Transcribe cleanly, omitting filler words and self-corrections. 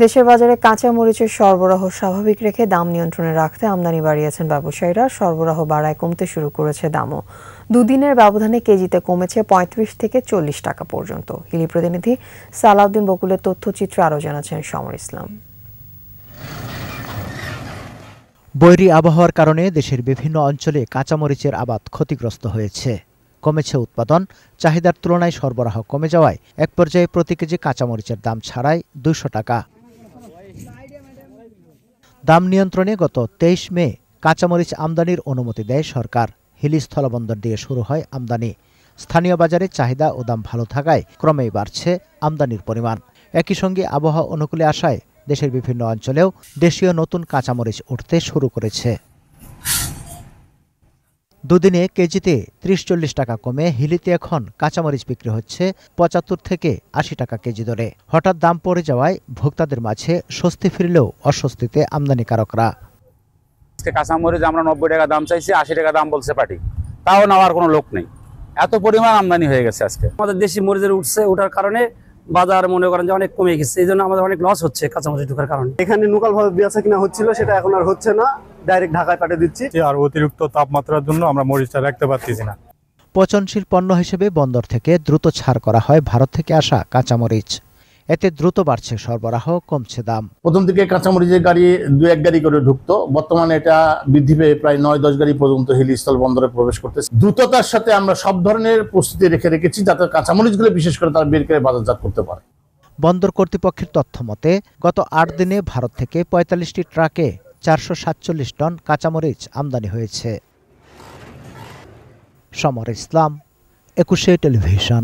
দেশের বাজারে কাঁচা মরিচের সরবরাহ স্বাভাবিক রেখে দাম নিয়ন্ত্রণে রাখতে আমদানি বাড়িয়েছেন ব্যবসায়ীরা। সরবরাহ বাড়ায় কমতে শুরু করেছে দামও। দুদিনের ব্যবধানে কেজিতে কমেছে ৩৫ থেকে ৪০ টাকা পর্যন্ত। হিলি প্রতিনিধি সালাউদ্দিন বকুলের তথ্যচিত্রে আরও জানাচ্ছেন সমর ইসলাম। বৈরী আবহাওয়ার কারণে দেশের বিভিন্ন অঞ্চলে কাঁচামরিচের আবাদ ক্ষতিগ্রস্ত হয়েছে। কমেছে উৎপাদন, চাহিদার তুলনায় সরবরাহ কমে যাওয়ায় এক পর্যায়ে প্রতি কেজি কাঁচামরিচের দাম ছাড়াই ২০০ টাকা। দাম নিয়ন্ত্রণে গত ২৩ মে কাঁচামরিচ আমদানির অনুমতি দেয় সরকার। হিলি স্থলবন্দর দিয়ে শুরু হয় আমদানি। স্থানীয় বাজারে চাহিদা ও দাম ভালো থাকায় ক্রমেই বাড়ছে আমদানির পরিমাণ। একই সঙ্গে আবহাওয়া অনুকূলে আসায় দেশের বিভিন্ন অঞ্চলেও দেশীয় নতুন কাঁচামরিচ উঠতে শুরু করেছে। দুদিনে কেজিতে ৩০-৪০ টাকা কমে হিলিতে এখন কাঁচামরিচ বিক্রি হচ্ছে ৭৫ থেকে ৮০ টাকা কেজি দরে। হঠাৎ দাম পড়ে যাওয়ায় ভোক্তাদের মাঝে স্বস্তি ফিরলেও অস্বস্তিতে আমদানিকারকরা। কাঁচামরিচ আমরা ৯০ টাকা দাম চাইছি, ৮০ টাকা দাম বলছে পার্টি, তাও নেওয়ার কোনো লোক নেই। এত পরিমাণ আমদানি হয়ে গেছে আজকে। আমাদের দেশি মরিচের ওঠার কারণে বাজার মনে করেন যে অনেক কমে গেছে, এই জন্য আমাদের অনেক লস হচ্ছে কাঁচামরিচ ঢোকার কারণে। এখানে লোকাল ভাবে বেচা কিনা হচ্ছিল, সেটা এখন আর হচ্ছে না, ডাইরেক্ট ঢাকায় পাঠিয়ে দিচ্ছি। আর অতিরিক্ত তাপমাত্রার জন্য আমরা মরিচটা রাখতে পারতেছি না। পচনশীল পণ্য হিসেবে বন্দর থেকে দ্রুত ছাড় করা হয় ভারত থেকে আসা কাঁচামরিচ। এতে দ্রুত বাড়ছে সরবরাহ, কমছে দাম। প্রথম দিকে কাঁচামরিচের গাড়ি ২-১ গাড়ি করে ঢুকতো, বর্তমানে এটা বৃদ্ধি পেয়ে প্রায় ৯-১০ গাড়ি পর্যন্ত হিলি স্থল বন্দরে প্রবেশ করতেছে। দ্রুততার সাথে আমরা সব ধরনের প্রস্তুতি রেখেছি যাতে কাঁচামরিচগুলো বিশেষ করে তারা বের করে বাজারজাত করতে পারে। বন্দর কর্তৃপক্ষের তথ্য মতে গত ৮ দিনে ভারত থেকে ৪৫টি ট্রাকে ৪৪৭ টন কাঁচামরিচ আমদানি হয়েছে। সমর ইসলাম, ২১ টেলিভিশন।